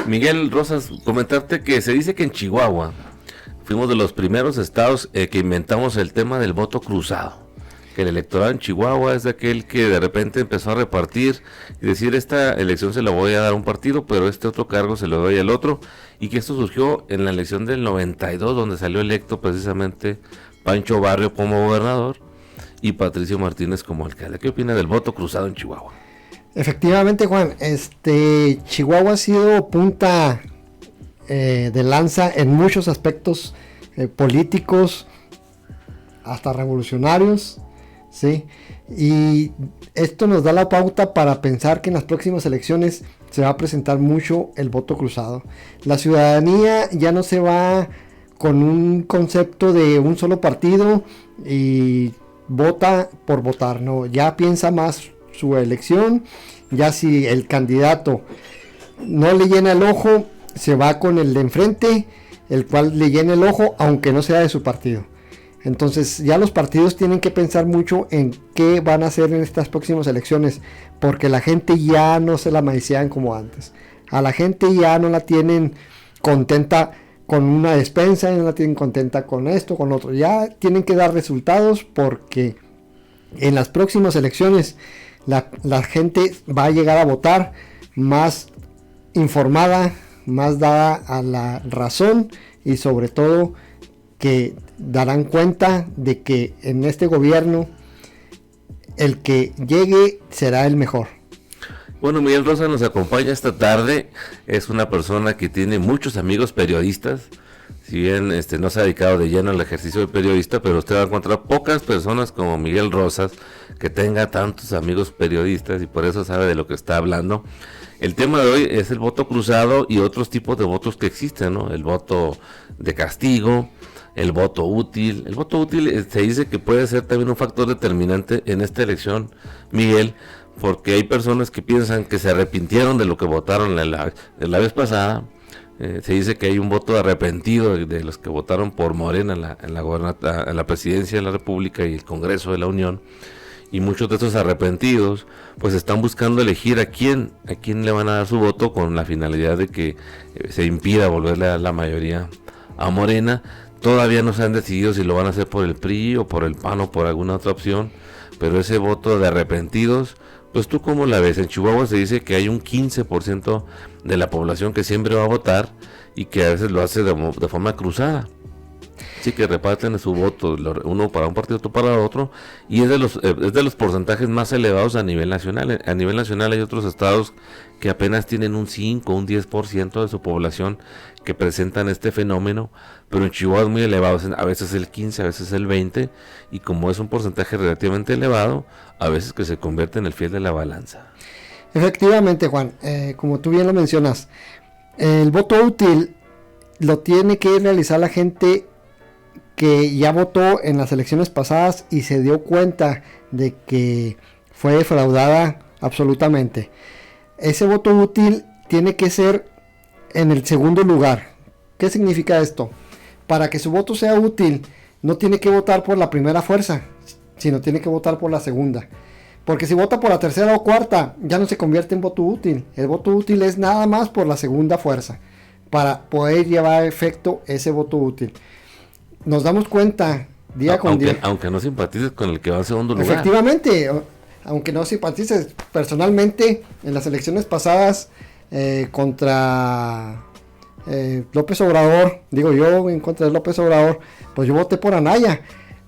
Miguel Rosas, comentarte que se dice que en Chihuahua fuimos de los primeros estados que inventamos el tema del voto cruzado. Que el electorado en Chihuahua es de aquel que de repente empezó a repartir y decir esta elección se la voy a dar a un partido, pero este otro cargo se lo doy al otro, y que esto surgió en la elección del 92, donde salió electo precisamente Pancho Barrio como gobernador y Patricio Martínez como alcalde. ¿Qué opina del voto cruzado en Chihuahua? Efectivamente, Juan, Chihuahua ha sido punta de lanza en muchos aspectos políticos, hasta revolucionarios, ¿sí? Y esto nos da la pauta para pensar que en las próximas elecciones se va a presentar mucho el voto cruzado. La ciudadanía ya no se va con un concepto de un solo partido y vota por votar, no, ya piensa más su elección, ya si el candidato no le llena el ojo, se va con el de enfrente, el cual le llena el ojo, aunque no sea de su partido. Entonces ya los partidos tienen que pensar mucho en qué van a hacer en estas próximas elecciones, porque la gente ya no se la maicean como antes. A la gente ya no la tienen contenta con una despensa, ya no la tienen contenta con esto, con otro. Ya tienen que dar resultados, porque en las próximas elecciones la gente va a llegar a votar más informada, más dada a la razón, y sobre todo que darán cuenta de que en este gobierno el que llegue será el mejor. Bueno, Miguel Rosa nos acompaña esta tarde, es una persona que tiene muchos amigos periodistas, si bien no se ha dedicado de lleno al ejercicio de periodista, pero usted va a encontrar pocas personas como Miguel Rosas que tenga tantos amigos periodistas y por eso sabe de lo que está hablando. El tema de hoy es el voto cruzado y otros tipos de votos que existen, ¿no? El voto de castigo, el voto útil. El voto útil se dice que puede ser también un factor determinante en esta elección, Miguel, porque hay personas que piensan que se arrepintieron de lo que votaron la vez pasada. Se dice que hay un voto arrepentido de los que votaron por Morena en la presidencia de la República y el Congreso de la Unión, y muchos de esos arrepentidos pues están buscando elegir a quién le van a dar su voto, con la finalidad de que se impida volverle a dar la mayoría a Morena. Todavía no se han decidido si lo van a hacer por el PRI o por el PAN o por alguna otra opción, pero ese voto de arrepentidos, pues tú cómo la ves. En Chihuahua se dice que hay un 15% de la población que siempre va a votar y que a veces lo hace de forma cruzada. Sí, que reparten su voto, uno para un partido, otro para otro, y es de los porcentajes más elevados a nivel nacional. A nivel nacional hay otros estados que apenas tienen un 5, un 10% de su población que presentan este fenómeno, pero en Chihuahua es muy elevado, a veces el 15, a veces el 20, y como es un porcentaje relativamente elevado, a veces que se convierte en el fiel de la balanza. Efectivamente, Juan, como tú bien lo mencionas, el voto útil lo tiene que realizar la gente que ya votó en las elecciones pasadas y se dio cuenta de que fue defraudada absolutamente. Ese voto útil tiene que ser en el segundo lugar. ¿Qué significa esto? Para que su voto sea útil, no tiene que votar por la primera fuerza, sino tiene que votar por la segunda. Porque si vota por la tercera o cuarta, ya no se convierte en voto útil. El voto útil es nada más por la segunda fuerza, para poder llevar a efecto ese voto útil. Nos damos cuenta día con día. Aunque no simpatices con el que va en segundo lugar. Efectivamente, aunque no simpatices. Personalmente, en las elecciones pasadas, contra López Obrador, en contra de López Obrador, pues yo voté por Anaya.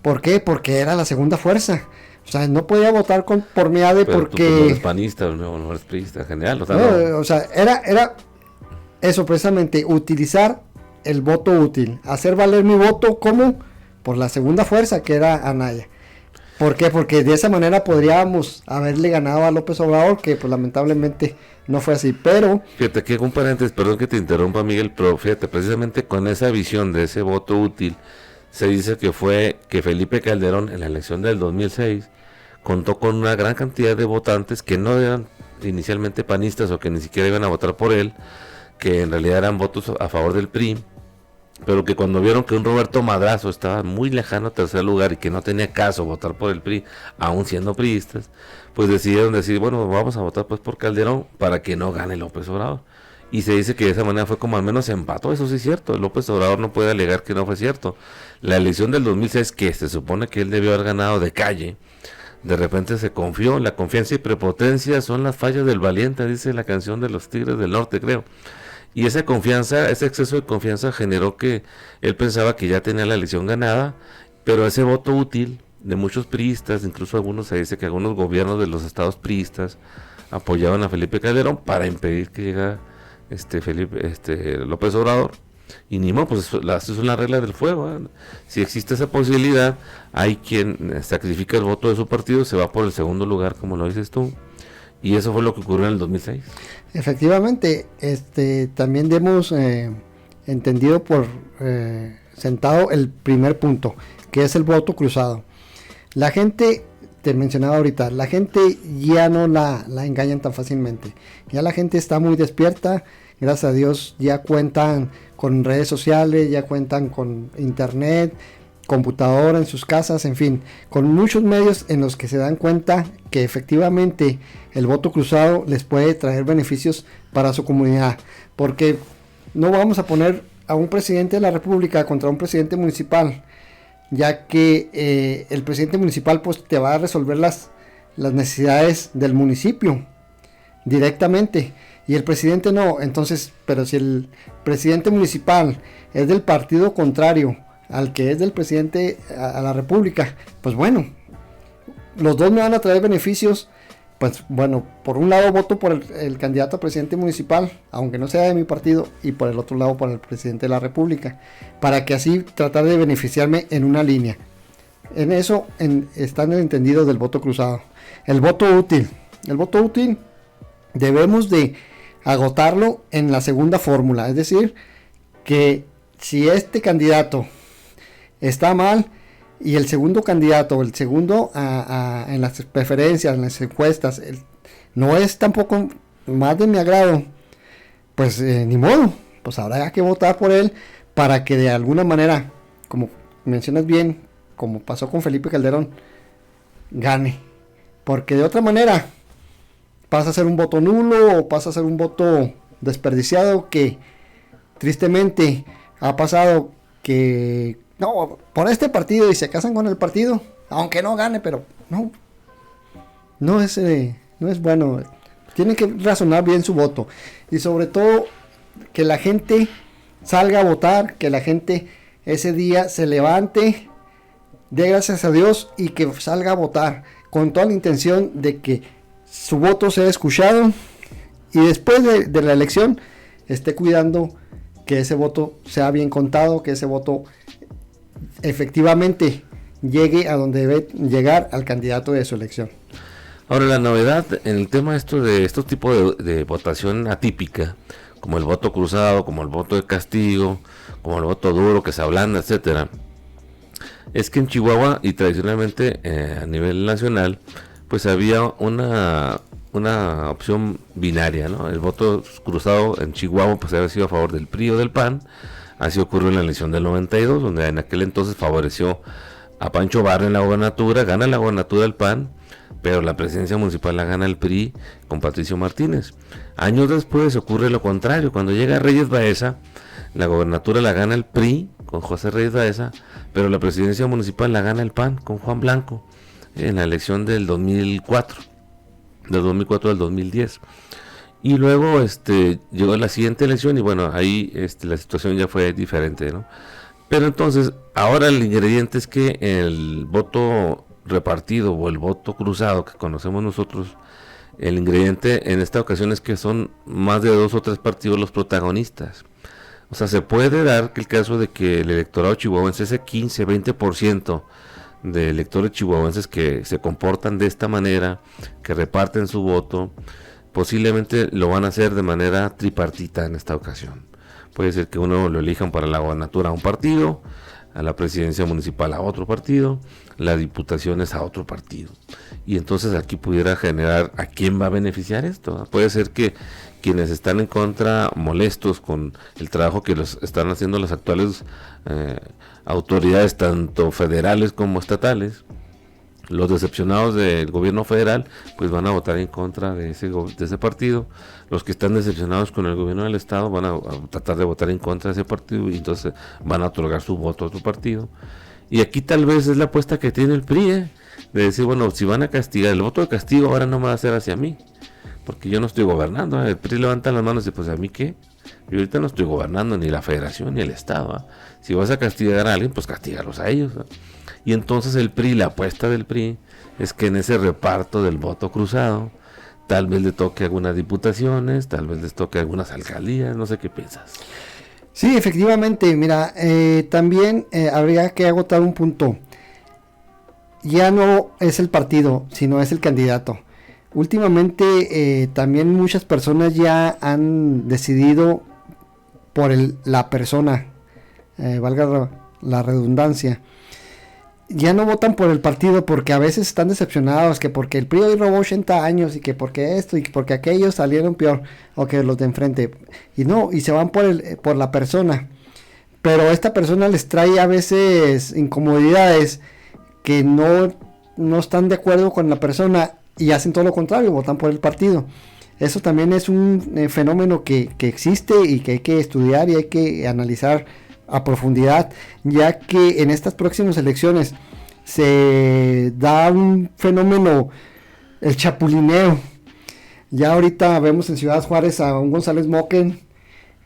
¿Por qué? Porque era la segunda fuerza. O sea, no podía votar por Meade. Pero porque... Tú no eres panista, no eres priista en general. Era eso precisamente, utilizar el voto útil, hacer valer mi voto como por la segunda fuerza, que era Anaya. ¿Por qué? Porque de esa manera podríamos haberle ganado a López Obrador, que pues lamentablemente no fue así, pero... Fíjate que un paréntesis, perdón que te interrumpa, Miguel, pero fíjate, precisamente con esa visión de ese voto útil, se dice que Felipe Calderón en la elección del 2006 contó con una gran cantidad de votantes que no eran inicialmente panistas o que ni siquiera iban a votar por él, que en realidad eran votos a favor del PRI, pero que cuando vieron que un Roberto Madrazo estaba muy lejano a tercer lugar y que no tenía caso votar por el PRI, aún siendo priistas, pues decidieron decir, bueno, vamos a votar pues por Calderón para que no gane López Obrador. y se dice que de esa manera fue como al menos se empató. Eso sí es cierto, López Obrador no puede alegar que no fue cierto. La elección del 2006, que se supone que él debió haber ganado de calle, de repente se confió. La confianza y prepotencia son las fallas del valiente, dice la canción de los Tigres del Norte, creo. Y esa confianza, ese exceso de confianza generó que él pensaba que ya tenía la elección ganada, pero ese voto útil de muchos priistas, incluso algunos se dice que algunos gobiernos de los estados priistas apoyaban a Felipe Calderón para impedir que llegara López Obrador. Y ni modo, pues eso es una regla del juego, ¿eh? Si existe esa posibilidad, hay quien sacrifica el voto de su partido, se va por el segundo lugar, como lo dices tú, y eso fue lo que ocurrió en el 2006. Efectivamente, también hemos entendido por sentado el primer punto, que es el voto cruzado. La gente, te mencionaba ahorita, la gente ya no la engañan tan fácilmente. Ya la gente está muy despierta, gracias a Dios ya cuentan con redes sociales, ya cuentan con internet, computadora en sus casas, en fin, con muchos medios en los que se dan cuenta que efectivamente el voto cruzado les puede traer beneficios para su comunidad, porque no vamos a poner a un presidente de la República contra un presidente municipal, ya que el presidente municipal pues te va a resolver las necesidades del municipio directamente, y el presidente no. Entonces, pero si el presidente municipal es del partido contrario al que es del presidente a la República, pues bueno, los dos me van a traer beneficios. Pues bueno, por un lado voto por el candidato a presidente municipal, aunque no sea de mi partido, y por el otro lado por el presidente de la República, para que así tratar de beneficiarme en una línea. En eso están el entendido del voto cruzado. El voto útil debemos de agotarlo en la segunda fórmula, es decir, que si este candidato está mal y el segundo candidato, el segundo en las preferencias, en las encuestas, no es tampoco más de mi agrado, pues ni modo, pues habrá que votar por él para que de alguna manera, como mencionas bien, como pasó con Felipe Calderón, gane, porque de otra manera pasa a ser un voto nulo o pasa a ser un voto desperdiciado, que tristemente ha pasado, que no, por este partido, y se casan con el partido, aunque no gane, pero no es bueno. Tienen que razonar bien su voto, y sobre todo que la gente salga a votar, que la gente ese día se levante, dé gracias a Dios y que salga a votar con toda la intención de que su voto sea escuchado, y después de la elección esté cuidando que ese voto sea bien contado, que ese voto efectivamente llegue a donde debe llegar, al candidato de su elección. Ahora, la novedad en el tema de estos tipos de votación atípica, como el voto cruzado, como el voto de castigo, como el voto duro que se ablanda, etcétera, es que en Chihuahua, y tradicionalmente a nivel nacional, pues había una opción binaria, ¿no? El voto cruzado en Chihuahua pues había sido a favor del PRI o del PAN. Así ocurrió en la elección del 92, donde en aquel entonces favoreció a Pancho Barra en la gobernatura, gana la gobernatura del PAN, pero la presidencia municipal la gana el PRI con Patricio Martínez. Años después ocurre lo contrario, cuando llega Reyes Baeza, la gobernatura la gana el PRI con José Reyes Baeza, pero la presidencia municipal la gana el PAN con Juan Blanco, en la elección del 2004 al 2010. Y luego llegó la siguiente elección y bueno, ahí la situación ya fue diferente, ¿no? Pero entonces, ahora el ingrediente es que el voto repartido o el voto cruzado que conocemos nosotros, el ingrediente en esta ocasión es que son más de 2 o 3 partidos los protagonistas. O sea, se puede dar que el caso de que el electorado chihuahuense, ese 15-20% de electores chihuahuenses que se comportan de esta manera, que reparten su voto, posiblemente lo van a hacer de manera tripartita en esta ocasión. Puede ser que uno lo elijan para la gobernatura a un partido, a la presidencia municipal a otro partido, las diputaciones a otro partido. Y entonces aquí pudiera generar a quién va a beneficiar esto. Puede ser que quienes están en contra, molestos con el trabajo que los están haciendo las actuales autoridades, tanto federales como estatales, Los decepcionados del gobierno federal pues van a votar en contra de ese partido. Los que están decepcionados con el gobierno del estado van a tratar de votar en contra de ese partido y entonces van a otorgar su voto a otro partido. Y aquí tal vez es la apuesta que tiene el PRI, de decir, bueno, si van a castigar, el voto de castigo ahora no me va a ser hacia mí, porque yo no estoy gobernando. El PRI levanta las manos y dice, pues a mí qué, yo ahorita no estoy gobernando ni la federación ni el estado. Si vas a castigar a alguien, pues castígalos a ellos. Y entonces el PRI, la apuesta del PRI es que en ese reparto del voto cruzado tal vez le toque algunas diputaciones, tal vez les toque algunas alcaldías, no sé qué piensas. Sí, efectivamente, mira, también habría que agotar un punto. Ya no es el partido, sino es el candidato. Últimamente también muchas personas ya han decidido por la persona, valga la redundancia. Ya no votan por el partido porque a veces están decepcionados, que porque el PRI hoy robó 80 años y que porque esto y que porque aquellos salieron peor o que los de enfrente, y no, y se van por la persona, pero esta persona les trae a veces incomodidades que no están de acuerdo con la persona y hacen todo lo contrario, votan por el partido. Eso también es un fenómeno que existe y que hay que estudiar y hay que analizar a profundidad, ya que en estas próximas elecciones se da un fenómeno, el chapulineo. Ya ahorita vemos en Ciudad Juárez a un González Moquen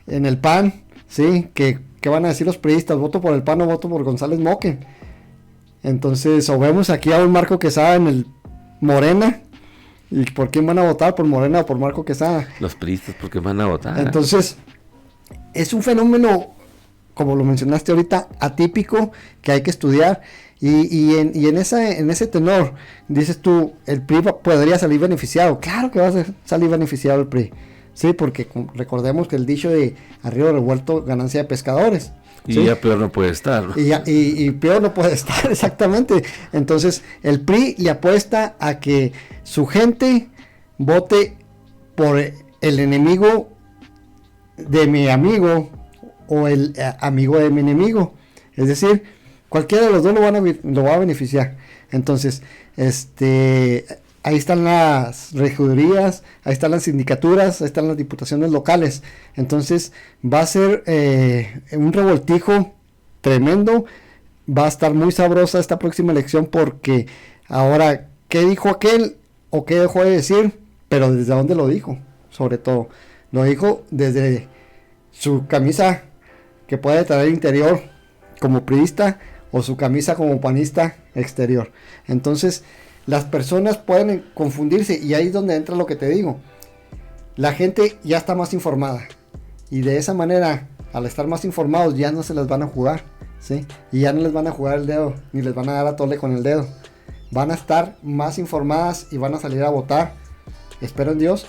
en el PAN, ¿sí? ¿Qué van a decir los priistas? ¿Voto por el PAN o voto por González Moquen? Entonces, o vemos aquí a un Marco Quesada en el Morena, ¿y por quién van a votar? ¿Por Morena o por Marco Quesada? Los priistas, ¿por qué van a votar? Entonces, es un fenómeno, como lo mencionaste ahorita, atípico, que hay que estudiar, y en ese tenor, dices tú, el PRI podría salir beneficiado. Claro que va a salir beneficiado el PRI, sí, porque recordemos que el dicho de arriba revuelto, ganancia de pescadores. Y ¿sí? Ya peor no puede estar, ¿no? Y peor no puede estar, exactamente. Entonces, el PRI le apuesta a que su gente vote por el enemigo de mi amigo, o el amigo de mi enemigo, es decir, cualquiera de los dos lo va a beneficiar. Entonces, ahí están las regidurías, ahí están las sindicaturas, ahí están las diputaciones locales. Entonces, va a ser un revoltijo tremendo. Va a estar muy sabrosa esta próxima elección, porque ahora, ¿qué dijo aquel o qué dejó de decir? Pero desde dónde lo dijo, sobre todo. Lo dijo desde su camisa que puede traer interior como priista, o su camisa como panista exterior. Entonces, las personas pueden confundirse, y ahí es donde entra lo que te digo. La gente ya está más informada, y de esa manera, al estar más informados, ya no se las van a jugar, ¿sí? Y ya no les van a jugar el dedo, ni les van a dar a tole con el dedo. Van a estar más informadas y van a salir a votar, espero en Dios,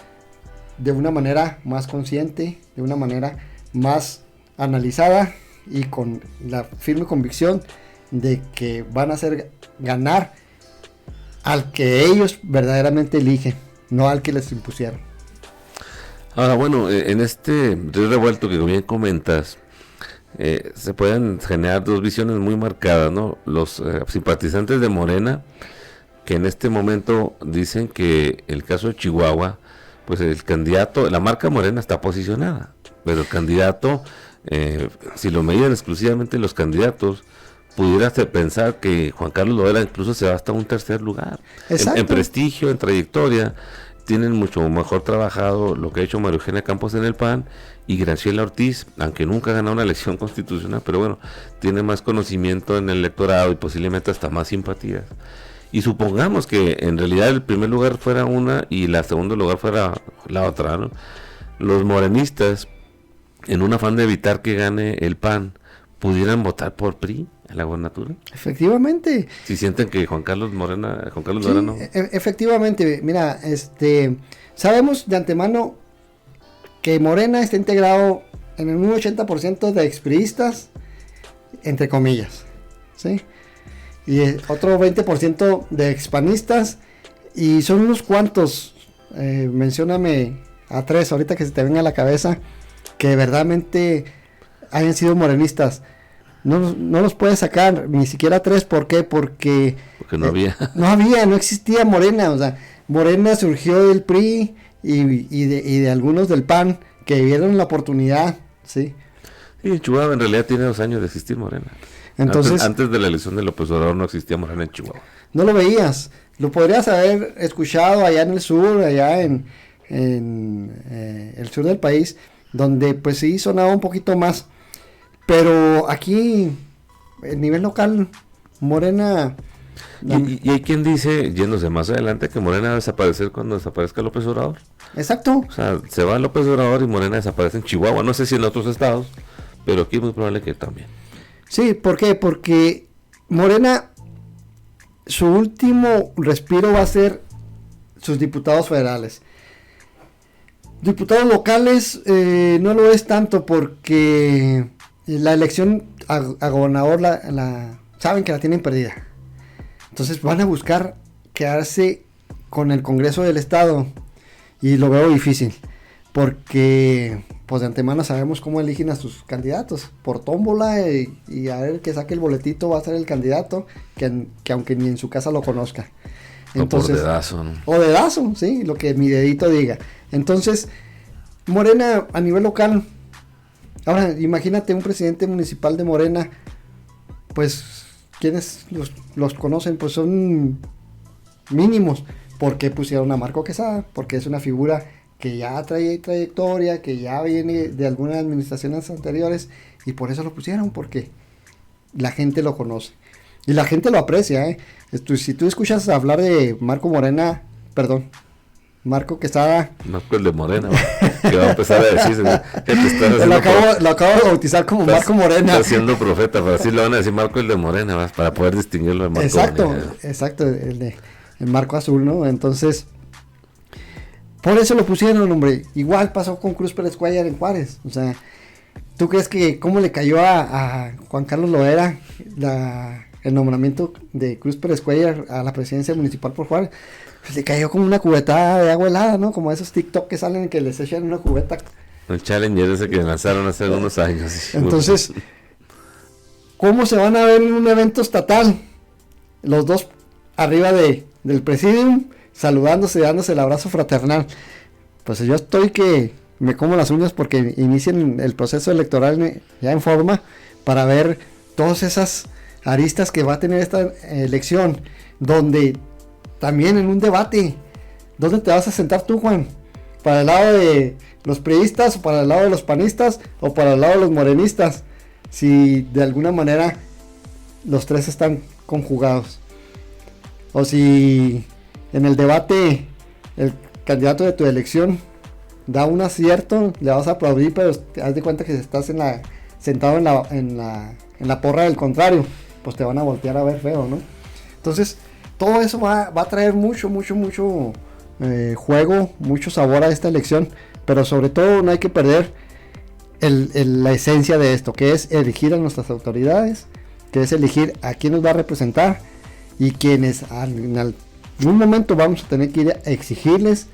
de una manera más consciente, de una manera más analizada, y con la firme convicción de que van a hacer ganar al que ellos verdaderamente eligen, no al que les impusieron. Ahora, bueno, en este río revuelto que bien comentas, se pueden generar dos visiones muy marcadas, ¿no? Los simpatizantes de Morena, que en este momento dicen que el caso de Chihuahua, pues el candidato, la marca Morena está posicionada, pero el candidato, si lo medían exclusivamente los candidatos, pudiera pensar que Juan Carlos Loera incluso se va hasta un tercer lugar. En prestigio, en trayectoria, tienen mucho mejor trabajado lo que ha hecho María Eugenia Campos en el PAN, y Graciela Ortiz, aunque nunca ha ganado una elección constitucional, pero bueno, tiene más conocimiento en el electorado y posiblemente hasta más simpatías. Y supongamos que en realidad el primer lugar fuera una y el segundo lugar fuera la otra, ¿no? Los morenistas, en un afán de evitar que gane el PAN, pudieran votar por PRI en la gobernatura. Efectivamente. Si sienten que Juan Carlos Loera no. Efectivamente, mira, sabemos de antemano que Morena está integrado en un 80% de expriistas, entre comillas, ¿sí? Y otro 20% de expanistas, y son unos cuantos, mencióname a 3 ahorita que se te venga a la cabeza, que verdaderamente hayan sido morenistas. no los puede sacar, ni siquiera 3, ¿por qué? Porque no había. No existía Morena, o sea, Morena surgió del PRI y de algunos del PAN que vieron la oportunidad, ¿sí? Sí, en Chihuahua en realidad tiene 2 años de existir Morena. Entonces, antes de la elección de López Obrador no existía Morena en Chihuahua. No lo veías, lo podrías haber escuchado allá en el sur, allá en el sur del país, donde pues sí sonaba un poquito más, pero aquí, a nivel local, Morena... Y hay quien dice, yéndose más adelante, que Morena va a desaparecer cuando desaparezca López Obrador. Exacto. O sea, se va López Obrador y Morena desaparece en Chihuahua. No sé si en otros estados, pero aquí es muy probable que también. Sí, ¿por qué? Porque Morena, su último respiro va a ser sus diputados federales. Diputados locales no lo es tanto porque la elección a gobernador saben que la tienen perdida. Entonces van a buscar quedarse con el Congreso del Estado y lo veo difícil porque pues de antemano sabemos cómo eligen a sus candidatos por tómbola y a ver que saque el boletito va a ser el candidato que aunque ni en su casa lo conozca. Entonces, o por dedazo, ¿no? O dedazo, sí, lo que mi dedito diga. Entonces, Morena a nivel local, ahora imagínate un presidente municipal de Morena, pues quienes los conocen, pues son mínimos, porque pusieron a Marco Quesada, porque es una figura que ya trae trayectoria, que ya viene de algunas administraciones anteriores, y por eso lo pusieron, porque la gente lo conoce, y la gente lo aprecia, ¿eh? Si tú escuchas hablar de Marco Quesada. Marco el de Morena, que va a empezar a decir. Lo acabo de bautizar como Marco Morena. Está siendo profeta, pero así le van a decir Marco el de Morena, para poder distinguirlo de Marco Morena. Exacto, el Marco Azul, ¿no? Entonces, por eso lo pusieron, hombre. Igual pasó con Cruz Pérez Cuéllar en Juárez. O sea, ¿tú crees que cómo le cayó a Juan Carlos Loera el nombramiento de Cruz Pérez Cuéllar a la presidencia municipal por Juárez? Pues le cayó como una cubetada de agua helada, ¿no? Como esos TikTok que salen que les echan una cubeta. El Challenger ese que lanzaron hace algunos años. Entonces, ¿cómo se van a ver en un evento estatal? Los dos arriba del presidium, saludándose, dándose el abrazo fraternal. Pues yo estoy que me como las uñas porque inicien el proceso electoral ya en forma para ver todas esas aristas que va a tener esta elección, donde también en un debate, ¿dónde te vas a sentar tú, Juan? ¿Para el lado de los priistas, o para el lado de los panistas, o para el lado de los morenistas? Si de alguna manera los tres están conjugados. O si en el debate el candidato de tu elección da un acierto, le vas a aplaudir, pero haz de cuenta que estás sentado en la porra del contrario, pues te van a voltear a ver feo, ¿no? Entonces, todo eso va a traer mucho juego, mucho sabor a esta elección, pero sobre todo no hay que perder la esencia de esto, que es elegir a nuestras autoridades, que es elegir a quién nos va a representar y quienes en algún momento vamos a tener que ir a exigirles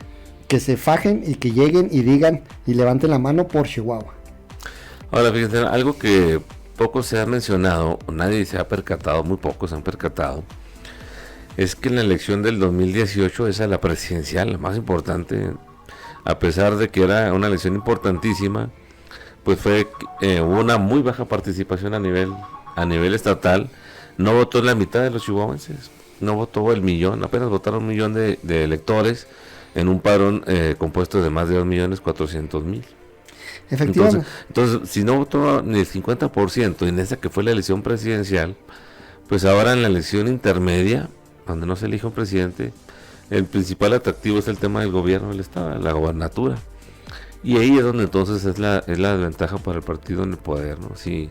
que se fajen y que lleguen y digan y levanten la mano por Chihuahua. Ahora fíjense, algo que poco se ha mencionado, nadie se ha percatado, muy pocos se han percatado, es que en la elección del 2018, esa es la presidencial, la más importante, a pesar de que era una elección importantísima, pues hubo una muy baja participación a nivel estatal. No votó la mitad de los chihuahuenses, no votó el millón, apenas votaron 1 millón de electores en un padrón compuesto de más de 2.400.000. Efectivamente. Entonces, si no votó ni el 50% en esa que fue la elección presidencial, pues ahora en la elección intermedia, donde no se elige un presidente, el principal atractivo es el tema del gobierno del estado, la gobernatura. Y ahí es donde entonces es la desventaja para el partido en el poder, ¿no? Si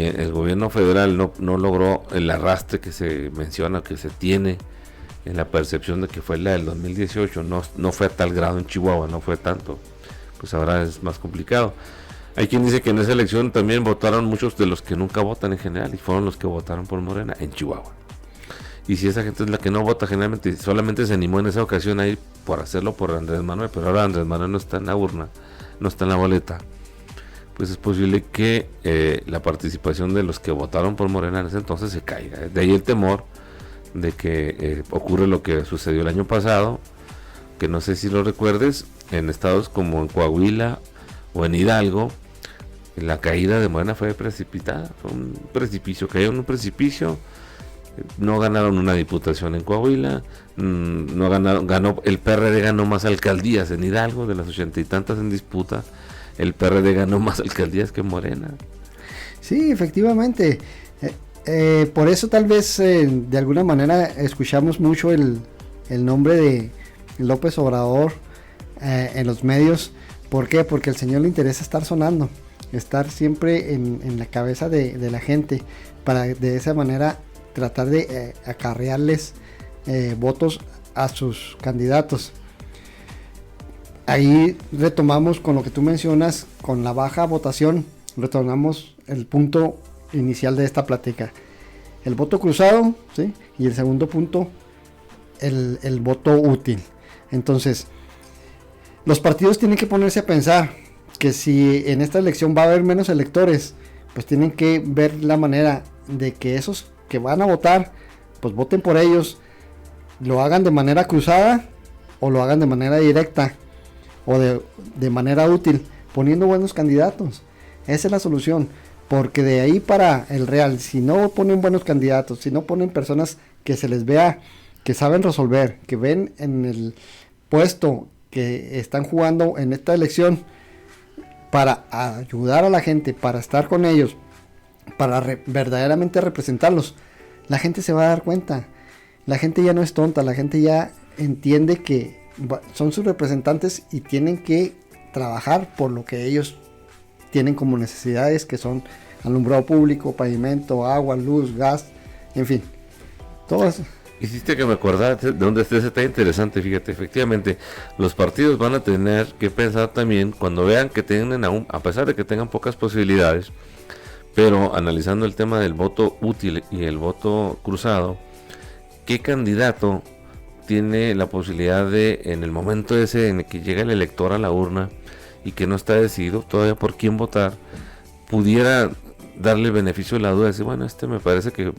el gobierno federal no logró el arrastre que se menciona, que se tiene en la percepción de que fue la del 2018, no fue a tal grado en Chihuahua, no fue tanto, pues ahora es más complicado. Hay quien dice que en esa elección también votaron muchos de los que nunca votan en general y fueron los que votaron por Morena en Chihuahua. Y si esa gente es la que no vota generalmente, solamente se animó en esa ocasión a ir por hacerlo por Andrés Manuel, pero ahora Andrés Manuel no está en la urna, no está en la boleta, pues es posible que la participación de los que votaron por Morena en ese entonces se caiga. De ahí el temor de que ocurre lo que sucedió el año pasado, que no sé si lo recuerdes, en estados como en Coahuila o en Hidalgo, la caída de Morena fue precipitada, fue un precipicio, cayó en un precipicio, no ganaron una diputación en Coahuila, no ganó, el PRD ganó más alcaldías en Hidalgo, de las 80 y tantas en disputa, el PRD ganó más alcaldías que Morena. Sí, efectivamente. Por eso tal vez de alguna manera escuchamos mucho el nombre de López Obrador en los medios. ¿Por qué? Porque al señor le interesa estar sonando, estar siempre en la cabeza de la gente, para de esa manera tratar de acarrearles votos a sus candidatos. Ahí retomamos con lo que tú mencionas, con la baja votación, retomamos el punto inicial de esta plática, el voto cruzado, ¿sí? Y el segundo punto, el voto útil. Entonces, los partidos tienen que ponerse a pensar que si en esta elección va a haber menos electores, pues tienen que ver la manera de que esos que van a votar, pues voten por ellos, lo hagan de manera cruzada o lo hagan de manera directa o de manera útil, poniendo buenos candidatos. Esa es la solución, porque de ahí para el real, si no ponen buenos candidatos, si no ponen personas que se les vea que saben resolver, que ven en el puesto que están jugando en esta elección para ayudar a la gente, para estar con ellos, para verdaderamente representarlos, la gente se va a dar cuenta. La gente ya no es tonta, la gente ya entiende que son sus representantes y tienen que trabajar por lo que ellos tienen como necesidades, que son alumbrado público, pavimento, agua, luz, gas, en fin, todo eso. Hiciste que me acordara de donde está interesante, fíjate, efectivamente, los partidos van a tener que pensar también, cuando vean que tienen aún, a pesar de que tengan pocas posibilidades, pero analizando el tema del voto útil y el voto cruzado, ¿qué candidato tiene la posibilidad de, en el momento ese en el que llega el elector a la urna y que no está decidido todavía por quién votar, pudiera darle el beneficio de la duda, decir, bueno, me parece que,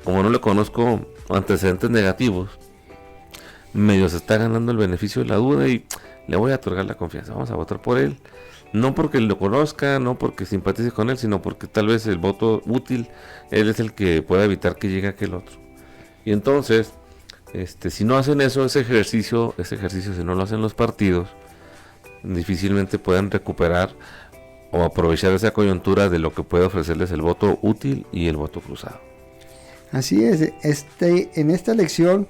como no le conozco antecedentes negativos, medio se está ganando el beneficio de la duda y le voy a otorgar la confianza, vamos a votar por él, no porque lo conozca, no porque simpatice con él, sino porque tal vez el voto útil, él es el que pueda evitar que llegue aquel otro. Y entonces, si no hacen eso, ese ejercicio, si no lo hacen los partidos, difícilmente puedan recuperar o aprovechar esa coyuntura de lo que puede ofrecerles el voto útil y el voto cruzado. Así es, en esta elección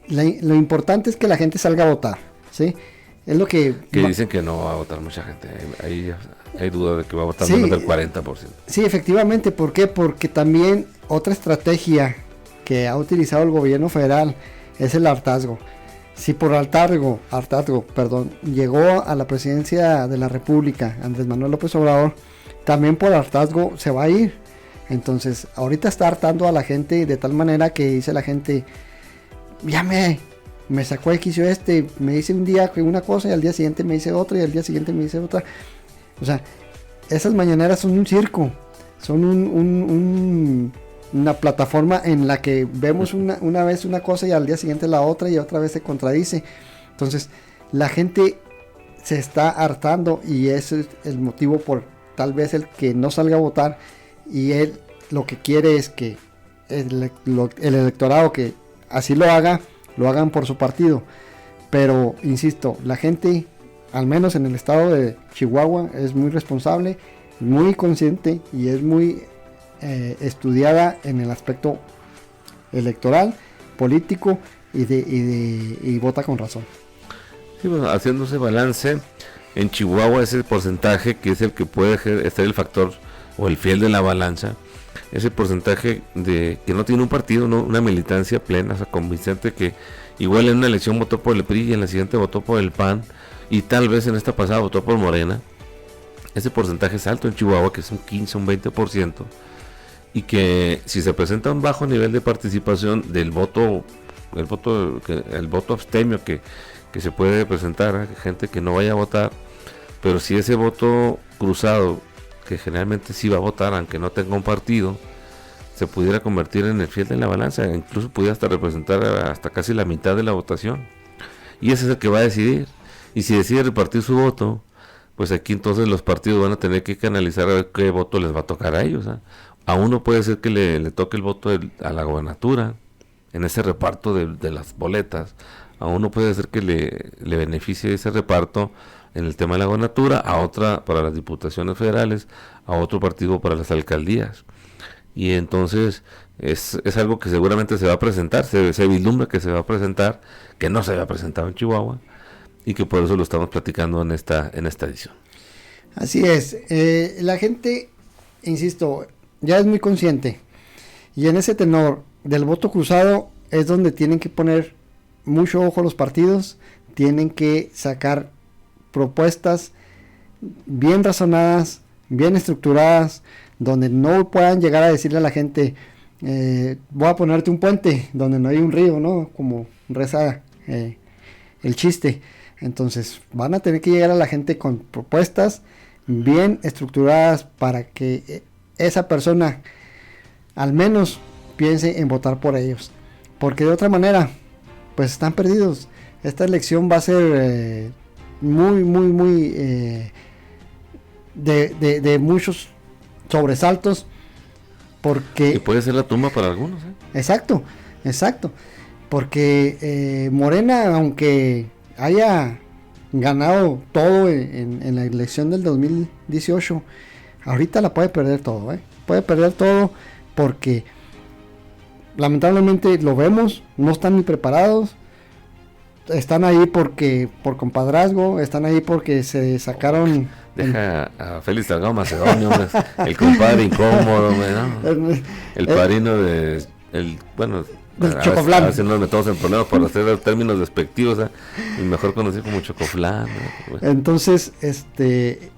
lo importante es que la gente salga a votar, ¿sí? Es lo que dicen que no va a votar mucha gente, ahí hay duda de que va a votar menos del 40%. Sí, efectivamente, ¿por qué? Porque también otra estrategia que ha utilizado el gobierno federal es el hartazgo. Si por hartazgo, llegó a la presidencia de la República Andrés Manuel López Obrador, también por hartazgo se va a ir. Entonces, ahorita está hartando a la gente de tal manera que dice la gente, ya me sacó el quicio me dice un día una cosa y al día siguiente me dice otra y al día siguiente me dice otra. O sea, esas mañaneras son un circo, son una plataforma en la que vemos una vez una cosa y al día siguiente la otra y otra vez se contradice. Entonces, la gente se está hartando y ese es el motivo por tal vez el que no salga a votar. Y él lo que quiere es que el electorado que así lo hagan por su partido. Pero, insisto, la gente, al menos en el estado de Chihuahua, es muy responsable, muy consciente y es muy estudiada en el aspecto electoral, político y vota con razón. Sí, bueno, haciendo ese balance, en Chihuahua ese porcentaje que es el que puede estar el factor o el fiel de la balanza, ese porcentaje de que no tiene un partido, no una militancia plena, o sea, convincente, que igual en una elección votó por el PRI y en la siguiente votó por el PAN y tal vez en esta pasada votó por Morena. Ese porcentaje es alto en Chihuahua, que es un 15, un 20%, y que si se presenta un bajo nivel de participación del voto, el voto abstemio que se puede presentar, gente que no vaya a votar, pero si ese voto cruzado que generalmente sí va a votar, aunque no tenga un partido, se pudiera convertir en el fiel de la balanza, incluso pudiera hasta representar hasta casi la mitad de la votación. Y ese es el que va a decidir. Y si decide repartir su voto, pues aquí entonces los partidos van a tener que canalizar a ver qué voto les va a tocar a ellos. A uno puede ser que le toque el voto a la gobernatura, en ese reparto de las boletas. A uno puede ser que le beneficie ese reparto en el tema de la gobernatura, a otra para las diputaciones federales, a otro partido para las alcaldías. Y entonces es algo que seguramente se va a presentar, se vislumbra que se va a presentar, que no se había presentado en Chihuahua, y que por eso lo estamos platicando en esta edición. Así es, la gente, insisto, ya es muy consciente, y en ese tenor del voto cruzado es donde tienen que poner mucho ojo los partidos, tienen que sacar propuestas bien razonadas, bien estructuradas, donde no puedan llegar a decirle a la gente, voy a ponerte un puente donde no hay un río, ¿no? Como reza el chiste. Entonces van a tener que llegar a la gente con propuestas bien estructuradas para que esa persona al menos piense en votar por ellos, porque de otra manera pues están perdidos. Esta elección va a ser muy de muchos sobresaltos, porque y puede ser la tumba para algunos, exacto, porque Morena, aunque haya ganado todo en la elección del 2018, ahorita la puede perder todo, puede perder todo, porque lamentablemente lo vemos, no están ni preparados, están ahí por compadrazgo, están ahí porque se sacaron. Deja a Félix Salgado Macedonio, hombre, el compadre incómodo, ¿no? El padrino de, el Chocoflán. A veces nos metemos en problemas por hacer términos despectivos, y mejor conocido como Chocoflán, ¿no? Entonces,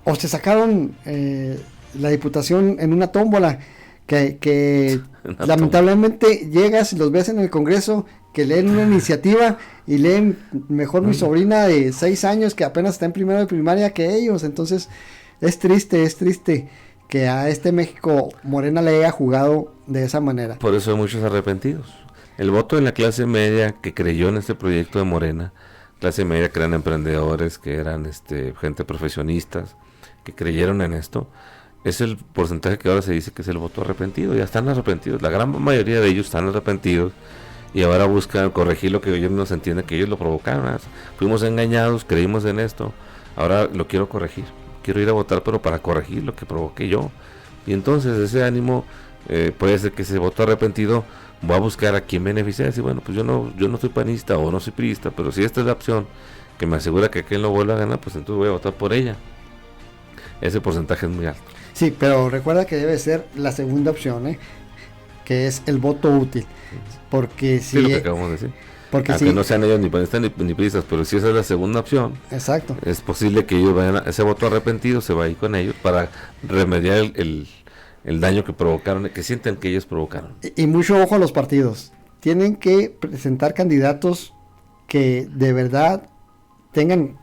o se sacaron la diputación en una tómbola, que lamentablemente llegas y los ves en el Congreso, que leen una iniciativa y leen mejor mi sobrina de 6 años que apenas está en primero de primaria que ellos. Entonces es triste que a México Morena le haya jugado de esa manera. Por eso hay muchos arrepentidos. El voto de la clase media que creyó en este proyecto de Morena, clase media que eran emprendedores, que eran gente profesionistas, que creyeron en esto, es el porcentaje que ahora se dice que es el voto arrepentido. Ya están arrepentidos, la gran mayoría de ellos están arrepentidos, y ahora buscan corregir lo que ellos no se entienden que ellos lo provocaron. Fuimos engañados, creímos en esto, ahora lo quiero corregir, quiero ir a votar, pero para corregir lo que provoqué yo. Y entonces ese ánimo, puede ser que ese voto arrepentido va a buscar a quien beneficiar, decir, bueno, pues yo no soy panista o no soy priista, pero si esta es la opción que me asegura que aquel no vuelva a ganar, pues entonces voy a votar por ella. Ese porcentaje es muy alto. Sí, pero recuerda que debe ser la segunda opción, que es el voto útil, porque si sí, lo que acabamos de decir, porque aunque no sean ellos ni panistas ni priistas, pero si esa es la segunda opción, exacto, es posible que ellos vayan ese voto arrepentido se va a ir con ellos para remediar el daño que provocaron, que sienten que ellos provocaron. Y mucho ojo a los partidos, tienen que presentar candidatos que de verdad tengan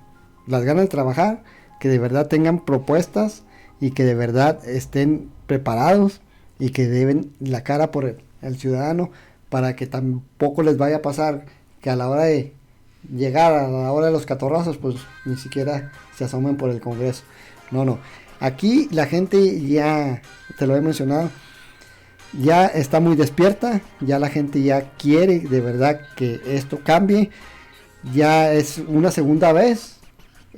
las ganas de trabajar, que de verdad tengan propuestas y que de verdad estén preparados y que deben la cara por el ciudadano, para que tampoco les vaya a pasar que a la hora de llegar a la hora de los catorrazos, pues ni siquiera se asomen por el Congreso. No, aquí la gente, ya te lo he mencionado, ya está muy despierta, ya la gente ya quiere de verdad que esto cambie. Ya es una segunda vez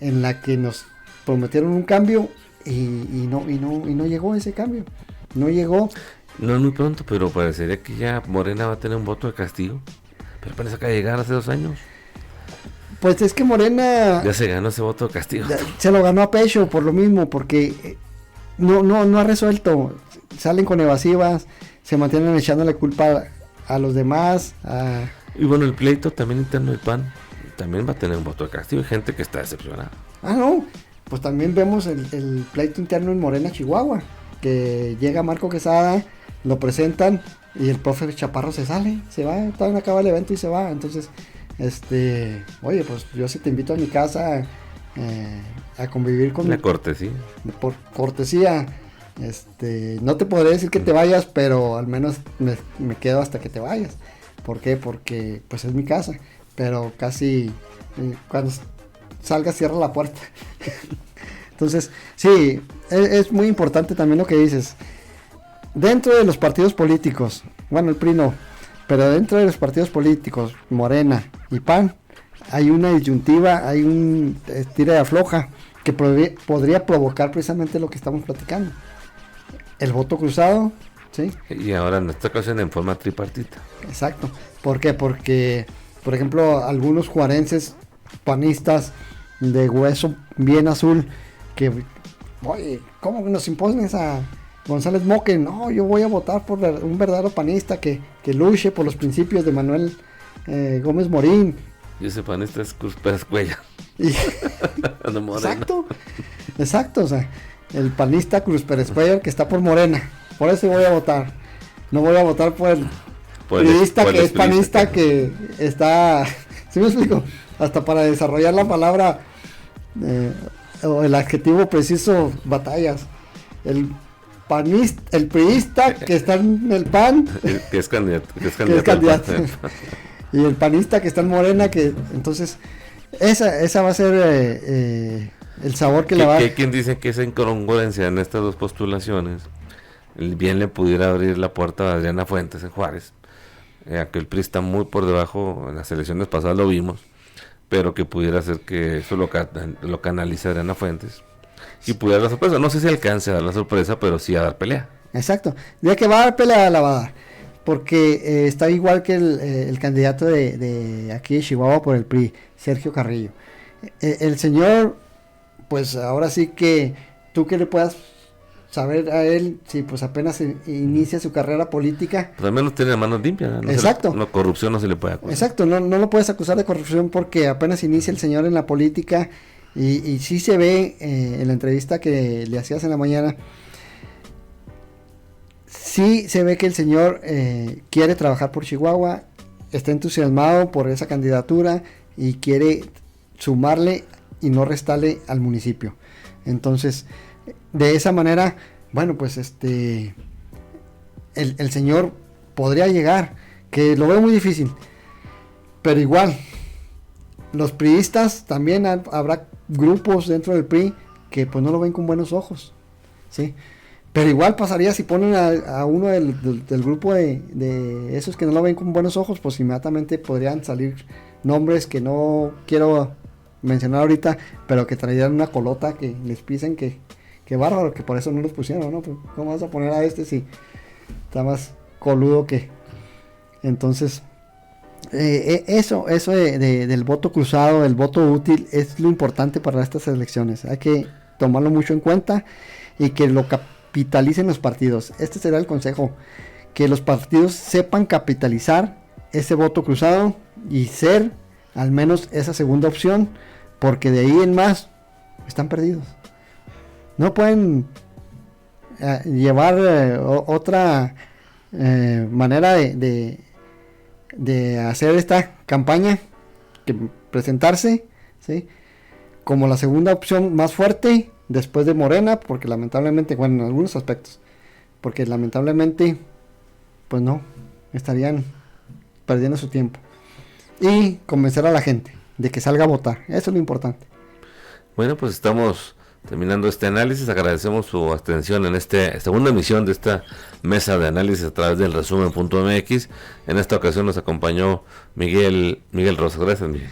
en la que nos prometieron un cambio y no llegó ese cambio, no llegó. No es muy pronto, pero parecería que ya Morena va a tener un voto de castigo, pero apenas acaba de llegar hace 2 años. Pues es que Morena ya se ganó ese voto de castigo, se lo ganó a pecho por lo mismo, porque no ha resuelto, salen con evasivas, se mantienen echándole culpa a los demás. Y bueno, el pleito también interno del PAN también va a tener un voto de castigo, hay gente que está decepcionada. No, pues también vemos el pleito interno en Morena, Chihuahua, que llega Marco Quesada, lo presentan y el profe Chaparro se sale, se va, todavía no acaba el evento y se va. Entonces, oye, pues yo sí te invito a mi casa a convivir con... La cortesía. Por cortesía, No te podré decir que te vayas, pero al menos me quedo hasta que te vayas. ¿Por qué? Porque pues es mi casa, pero casi cuando salga cierra la puerta. Entonces, sí, es muy importante también lo que dices. Dentro de los partidos políticos, bueno, el PRI no, pero dentro de los partidos políticos, Morena y PAN, hay una disyuntiva, hay un tira y afloja que podría provocar precisamente lo que estamos platicando. El voto cruzado, ¿sí? Y ahora en esta ocasión en forma tripartita. Exacto. ¿Por qué? Porque, por ejemplo, algunos juarenses panistas de hueso bien azul, que, oye, ¿cómo nos impones a González Moque? No, yo voy a votar por un verdadero panista que luche por los principios de Manuel Gómez Morín. Y ese panista es Cruz Pérez Cuellar. Exacto, o sea, el panista Cruz Pérez Cuellar que está por Morena. Por eso voy a votar. No voy a votar por el periodista que es panista que está... ¿Sí me explico? Hasta para desarrollar la palabra o el adjetivo preciso, batallas. El priista que está en el PAN, que es candidato. Y el panista que está en Morena, que entonces esa va a ser el sabor que le va a... Hay quien dice que esa incongruencia en estas dos postulaciones bien le pudiera abrir la puerta a Adriana Fuentes en Juárez, que el PRI está muy por debajo, en las elecciones pasadas lo vimos, pero que pudiera ser que eso lo canalice Adriana Fuentes y pudiera dar la sorpresa. No sé si alcance a dar la sorpresa, pero sí a dar pelea. Exacto, ya que va a dar pelea, la va a dar, porque está igual que el candidato de aquí de Chihuahua por el PRI, Sergio Carrillo. El señor, pues ahora sí que tú que le puedas saber a él, si pues apenas inicia su carrera política. Pues al menos tiene las manos limpias, ¿no? Exacto. Corrupción no se le puede acusar. Exacto, no lo puedes acusar de corrupción porque apenas inicia el señor en la política y sí se ve en la entrevista que le hacías en la mañana, sí se ve que el señor quiere trabajar por Chihuahua, está entusiasmado por esa candidatura y quiere sumarle y no restarle al municipio. Entonces, de esa manera, bueno, pues el señor podría llegar, que lo veo muy difícil, pero igual, los priistas también habrá grupos dentro del PRI que pues no lo ven con buenos ojos, ¿sí? Pero igual pasaría si ponen a uno del grupo de esos que no lo ven con buenos ojos, pues inmediatamente podrían salir nombres que no quiero mencionar ahorita, pero que traerían una colota que les pisen que bárbaro, que por eso no los pusieron, ¿no? ¿Cómo vas a poner a si está más coludo que? Entonces, eso del voto cruzado, del voto útil, es lo importante para estas elecciones. Hay que tomarlo mucho en cuenta y que lo capitalicen los partidos. Este será el consejo, que los partidos sepan capitalizar ese voto cruzado y ser al menos esa segunda opción, porque de ahí en más están perdidos. No pueden llevar otra manera de hacer esta campaña que presentarse, ¿sí?, como la segunda opción más fuerte después de Morena, porque lamentablemente, bueno, en algunos aspectos, porque lamentablemente pues no, estarían perdiendo su tiempo, y convencer a la gente de que salga a votar. Eso es lo importante. Bueno, pues estamos terminando este análisis. Agradecemos su atención en esta segunda emisión de esta mesa de análisis a través del resumen.mx. En esta ocasión nos acompañó Miguel Rosas. Gracias, Miguel.